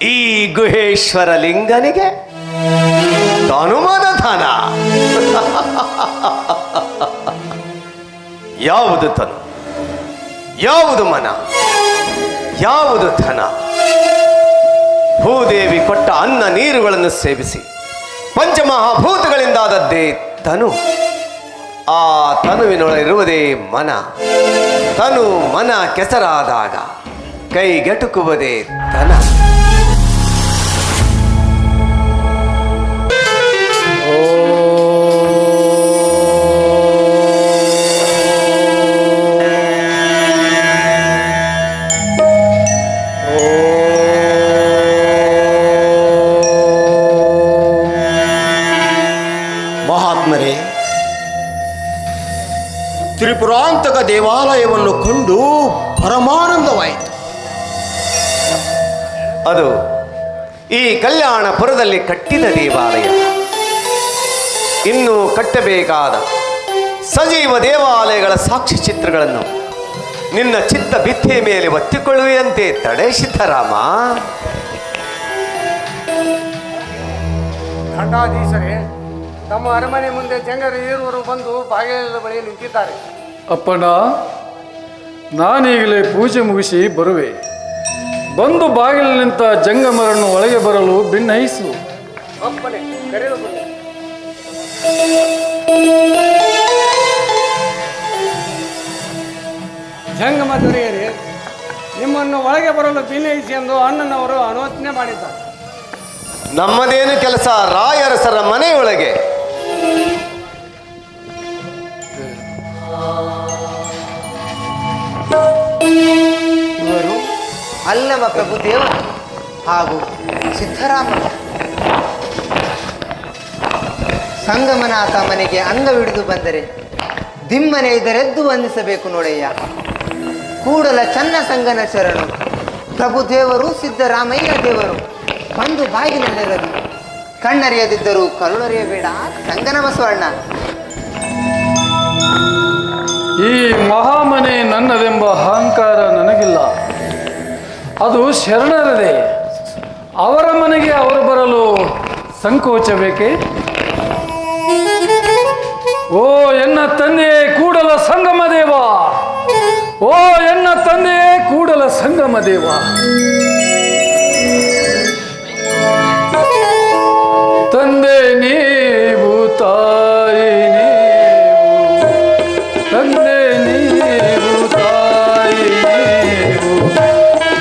ಈ ಗುಹೇಶ್ವರ ಲಿಂಗನಿಗೆ ತನುಮನಧನ. ಯಾವುದು ತನು, ಯಾವುದು ಮನ, ಯಾವುದು ಧನ? ಭೂದೇವಿ ಕೊಟ್ಟ ಅನ್ನ ನೀರುಗಳನ್ನು ಸೇವಿಸಿ ಪಂಚಮಹಾಭೂತಗಳಿಂದಾದದ್ದೇ ತನು. ಆ ತನುವಿನೊಳಗಿರುವುದೇ ಮನ. ತನು ಮನ ಕೆಸರಾದಾಗ ಕೈಗೆಟುಕುವುದೇ ಧನ. ಮಹಾತ್ಮರೇ, ತ್ರಿಪುರಾಂತಕ ದೇವಾಲಯವನ್ನು ಕೊಂಡು ಪರಮಾನಂದವಾಯಿತು. ಅದು ಈ ಕಲ್ಯಾಣಪುರದಲ್ಲಿ ಕಟ್ಟಿದ ದೇವಾಲಯ. ಇನ್ನು ಕಟ್ಟಬೇಕಾದ ಸಜೀವ ದೇವಾಲಯಗಳ ಸಾಕ್ಷಿ ಚಿತ್ರಗಳನ್ನು ನಿನ್ನ ಚಿತ್ತ ಭಿತ್ತಿಯ ಮೇಲೆ ಒತ್ತಿಕೊಳ್ಳುವಂತೆ ತಡೆ ಸಿದ್ಧರಾಮ. ದಂಡಾಧೀಶರೇ, ತಮ್ಮ ಅರಮನೆ ಮುಂದೆ ಜಂಗರ ಈರುವರು ಬಂದು ಬಾಗಿಲ ಬಳಿ ನಿಂತಿದ್ದಾರೆ. ಅಪ್ಪಣ್ಣ, ನಾನೀಗಲೇ ಪೂಜೆ ಮುಗಿಸಿ ಬರುವೆ. ಬಂದು ಬಾಗಿಲಿನಿಂದ ಜಂಗಮರನ್ನು ಒಳಗೆ ಬರಲು ಭಿನ್ನಯಿಸು. ಅಪ್ಪಣೆ, ಕರೆದು ಬನ್ನಿ. ಜಂಗಮ ದೊರೆಯರೇ, ನಿಮ್ಮನ್ನು ಒಳಗೆ ಬರಲು ಭಿನ್ನಯಿಸಿ ಎಂದು ಅಣ್ಣನವರು ಅನುವಚನೆ ಮಾಡಿದ್ದಾರೆ. ನಮ್ಮದೇನು ಕೆಲಸ ರಾಯರಸರ ಮನೆಯೊಳಗೆ? ಇವರು ಅಲ್ಲಮ ಪ್ರಭು ದೇವ ಹಾಗೂ ಸಿದ್ಧರಾಮ. ಸಂಗಮನಾಥ ಮನೆಗೆ ಅಂಗವಿಡಿದು ಬಂದರೆ ದಿಮ್ಮನೆ ಇದರೆದ್ದು ವಂದಿಸಬೇಕು ನೋಡಯ್ಯ. ಕೂಡಲ ಚನ್ನ ಸಂಗನ ಶರಣು ಪ್ರಭು ದೇವರು ಸಿದ್ದರಾಮಯ್ಯ ದೇವರು ಬಂದು ಬಾಗಿಲಲ್ಲಿರಲು ಕಣ್ಣರಿಯದಿದ್ದರೂ ಕರುಳರಿಯಬೇಡ ಸಂಗನ ಬಸವಣ್ಣ. ಈ ಮಹಾಮನೆ ನನ್ನದೆಂಬ ಅಹಂಕಾರ ನನಗಿಲ್ಲ. ಅದು ಶರಣರದೇ. ಅವರ ಮನೆಗೆ ಅವರು ಬರಲು ಸಂಕೋಚ ಬೇಕೆ? ಓ ಎನ್ನ ತಂದೆಯೇ ಕೂಡಲ ಸಂಗಮ ದೇವ, ಓ ಎನ್ನ ತಂದೆಯೇ ಕೂಡಲ ಸಂಗಮ ದೇವ. ತಂದೆ ನೀವು, ತಾಯಿ ನೀವು, ತಂದೆ ನೀವು, ತಾಯಿ ನೀವು,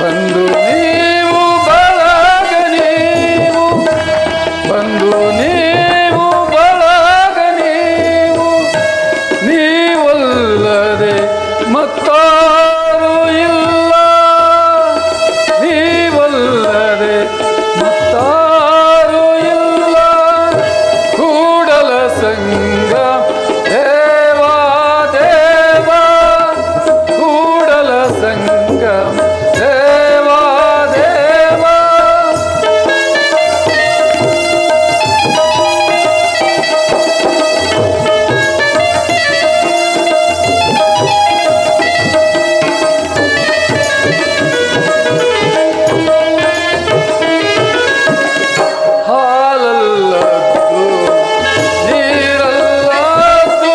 ಬಂದು ನೀವು, ಬಳಗ ನೀವು, ಬಂದು ನೀವು, ಬಳಗ ನೀವು, ನೀವಲ್ಲದೆ ಮತ್ತಾರು ಇಲ್ಲ, ನೀವಲ್ಲದೆ ಮತ್ತಾರು ಇಲ್ಲ. ಕೂಡಲ ಸಂಗ ದೇವಾ ದೇವ, ಕೂಡಲ ಸಂಗ ದೇವಾ ದೇವ. ಹಾಲಲ್ಲದ್ದು ನೀರಲ್ಲದ್ದು,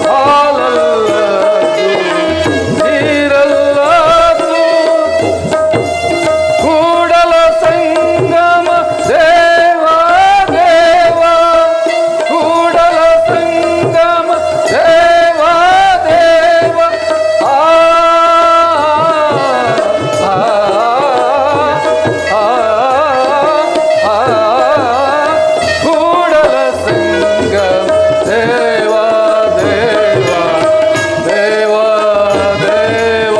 ಹಾಲಲ್ಲದ್ದು ನೀರಲ್ಲದ್ದು. ಕೂಡಲ ಸಂಗಮ ದೇವ ದೇವ, ಕೂಡಲ ಸಂಗಮ ದೇವ ದೇವ. ಆ ಆ ಆ ಕೂಡಲ ಸಂಗಮ ದೇವ ದೇವ ದೇವ ದೇವ.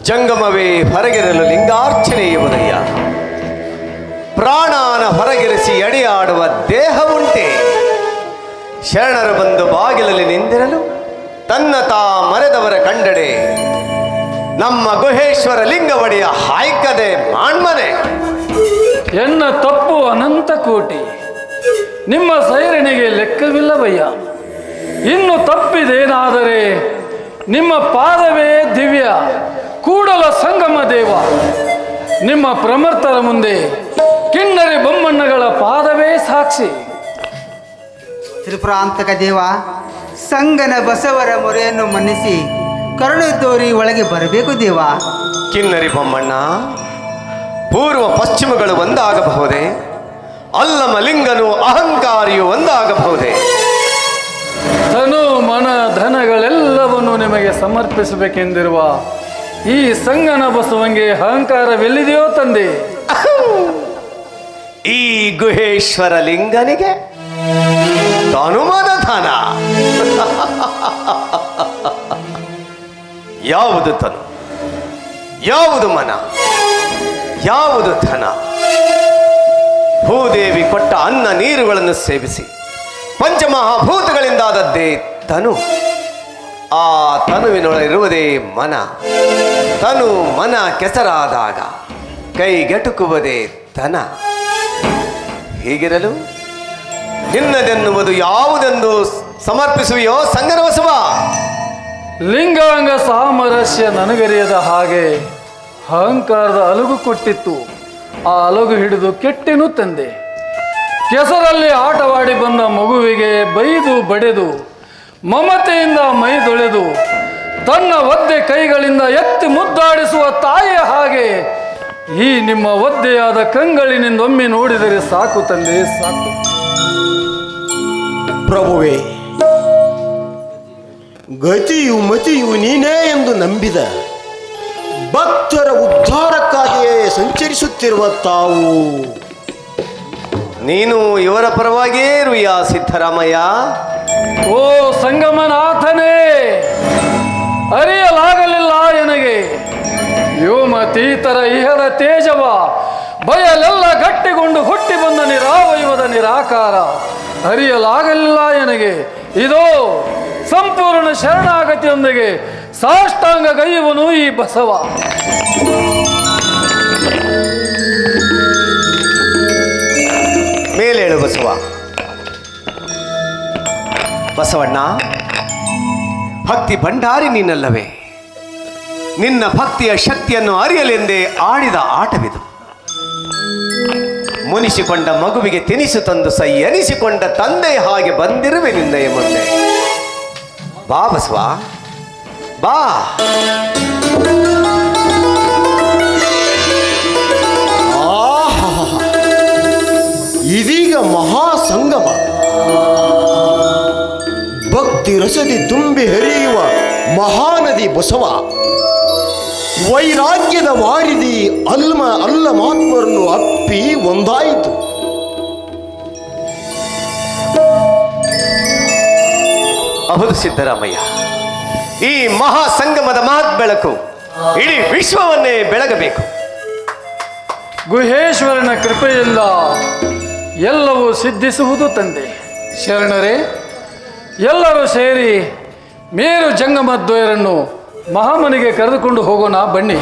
ಜಂಗಮವೇ ಹೊರಗಿರಲು ಲಿಂಗಾರ್ಚನೆ ಎಂಬುದಯ್ಯ. ಪ್ರಾಣಾನ ಹೊರಗಿರಿಸಿ ಎಡೆಯಾಡುವ ದೇಹವುಂಟೆ. ಶರಣರು ಬಂದು ಬಾಗಿಲಲ್ಲಿ ನಿಂದಿರಲು ತನ್ನ ತಾ ಮರೆದವರ ಕಂಡಡೆ ನಮ್ಮ ಗುಹೇಶ್ವರ ಲಿಂಗವಡಿಯ ಹಾಯ್ಕದೆ ಮಾಣ್ಮನೆ. ಎನ್ನ ತಪ್ಪು ಅನಂತ ಕೋಟಿ, ನಿಮ್ಮ ಸೈರಣೆಗೆ ಲೆಕ್ಕವಿಲ್ಲವಯ್ಯ. ಇನ್ನು ತಪ್ಪಿದೇನಾದರೆ ನಿಮ್ಮ ಪಾದವೇ ದಿವ್ಯ ಕೂಡಲ ಸಂಗಮ ದೇವ. ನಿಮ್ಮ ಪ್ರಮರ್ಥರ ಮುಂದೆ ಕಿನ್ನರಿ ಬೊಮ್ಮಣ್ಣಗಳ ಪಾದವೇ ಸಾಕ್ಷಿ. ತ್ರಿಪುರಾಂತಕ ದೇವ, ಸಂಗನ ಬಸವರ ಮೊರೆಯನ್ನು ಮನ್ನಿಸಿ ಕರುಣೆ ತೋರಿ ಒಳಗೆ ಬರಬೇಕು ದೇವ. ಕಿನ್ನರಿ ಬೊಮ್ಮಣ್ಣ, ಪೂರ್ವ ಪಶ್ಚಿಮಗಳು ಒಂದಾಗಬಹುದೇ? ಅಲ್ಲಮಲಿಂಗನು ಅಹಂಕಾರಿಯು ಒಂದಾಗಬಹುದೇ? ತನು ಮನ ಧನಗಳೆಲ್ಲವನ್ನು ನಿಮಗೆ ಸಮರ್ಪಿಸಬೇಕೆಂದಿರುವ ಈ ಸಂಗನ ಬಸವಂಗೆ ಅಹಂಕಾರವೆಲ್ಲಿದೆಯೋ ತಂದೆ? ಈ ಗುಹೇಶ್ವರ ಲಿಂಗನಿಗೆ ತನುಮನ ಧನ. ಯಾವುದು ತನು, ಯಾವುದು ಮನ, ಯಾವುದು ಧನ? ಭೂದೇವಿ ಕೊಟ್ಟ ಅನ್ನ ನೀರುಗಳನ್ನು ಸೇವಿಸಿ ಪಂಚಮಹಾಭೂತಗಳಿಂದಾದದ್ದೇ ತನು. ಆ ತನುವಿನೊಳಗಿರುವುದೇ ಮನ. ತನು ಮನ ಕೆಸರಾದಾಗ ಕೈಗೆಟುಕುವುದೇ ಧನ. ಹೀಗಿರಲು ನಿನ್ನದೆನ್ನುವುದು ಯಾವುದೆಂದು ಸಮರ್ಪಿಸುವೆಯೋ ಸಂಗನ ಬಸವ? ಲಿಂಗಾಂಗ ಸಾಮರಸ್ಯ ನನಗರಿಯದ ಹಾಗೆ ಅಹಂಕಾರದ ಅಲಗು ಕೊಟ್ಟಿತ್ತು. ಆ ಅಲಗು ಹಿಡಿದು ಕೆಟ್ಟೆನು ತಂದೆ. ಕೆಸರಲ್ಲಿ ಆಟವಾಡಿ ಬಂದ ಮಗುವಿಗೆ ಬೈದು ಬಡೆದು ಮಮತೆಯಿಂದ ಮೈದೊಳೆದು ತನ್ನ ಒದ್ದೆ ಕೈಗಳಿಂದ ಎತ್ತಿ ಮುದ್ದಾಡಿಸುವ ತಾಯಿಯ ಹಾಗೆ ಈ ನಿಮ್ಮ ಒದ್ದೆಯಾದ ಕಂಗಳಿನಿಂದೊಮ್ಮೆ ನೋಡಿದರೆ ಸಾಕು ತಂದೆ, ಸಾಕು. ಪ್ರಭುವೇ, ಗತಿಯು ಮತಿಯು ನೀನೇ ಎಂದು ನಂಬಿದ ಭಕ್ತರ ಉದ್ಧಾರಕ್ಕಾಗಿಯೇ ಸಂಚರಿಸುತ್ತಿರುವ ತಾವು ನೀನು ಇವರ ಪರವಾಗಿಯೇ ಇರುವೆಯಾ ಸಿದ್ದರಾಮಯ್ಯ? ಓ ಸಂಗಮನಾಥನೇ, ಅರಿಯಲಾಗಲಿಲ್ಲ ಎನಗೆ ವ್ಯೋಮತೀತರ ಇಹದ ತೇಜವ. ಬಯಲೆಲ್ಲ ಗಟ್ಟಿಗೊಂಡು ಹುಟ್ಟಿ ಬಂದ ನಿರಾವಯವದ ನಿರಾಕಾರ ಅರಿಯಲಾಗಲಿಲ್ಲ ಎನಗೆ. ಇದೋ ಸಂಪೂರ್ಣ ಶರಣಾಗತಿಯೊಂದಿಗೆ ಸಾಷ್ಟಾಂಗ ಗೈಯುವನು ಈ ಬಸವ. ಮೇಲೇಳು ಬಸವ. ಬಸವಣ್ಣ, ಭಕ್ತಿ ಭಂಡಾರಿ ನೀನಲ್ಲವೇ? ನಿನ್ನ ಭಕ್ತಿಯ ಶಕ್ತಿಯನ್ನು ಅರಿಯಲೆಂದೇ ಆಡಿದ ಆಟವಿದು. ಮುನಿಸಿಕೊಂಡ ಮಗುವಿಗೆ ತಿನಿಸು ತಂದು ಸೈ ಎನಿಸಿಕೊಂಡ ತಂದೆಯ ಹಾಗೆ ಬಂದಿರುವೆ ನಿನ್ನಯ ಮುಂದೆ. ಬಾ ಬಸವ, ಬಾ. ಇದೀಗ ಮಹಾಸಂಗಮ, ಭಕ್ತಿ ರಸದಿ ತುಂಬಿ ಹರಿಯುವ ಮಹಾನದಿ ಬಸವ. ವೈರಾಗ್ಯದ ವಾರಿದಿ ಅಲ್ಲಮಾತ್ಮರನ್ನು ಅಪ್ಪಿ ಒಂದಾಯಿತು. ಹೌದು ಸಿದ್ದರಾಮಯ್ಯ, ಈ ಮಹಾಸಂಗಮದ ಮಹತ್ ಬೆಳಕು ಇಡೀ ವಿಶ್ವವನ್ನೇ ಬೆಳಗಬೇಕು. ಗುಹೇಶ್ವರನ ಕೃಪೆಯಿಂದ ಎಲ್ಲವೂ ಸಿದ್ಧಿಸುವುದು ತಂದೆ. ಶರಣರೇ, ಎಲ್ಲರೂ ಸೇರಿ ಮೇರು ಜಂಗಮದ್ವಯರನ್ನು ಮಹಾಮನಿಗೆ ಕರೆದುಕೊಂಡು ಹೋಗೋಣ ಬನ್ನಿ.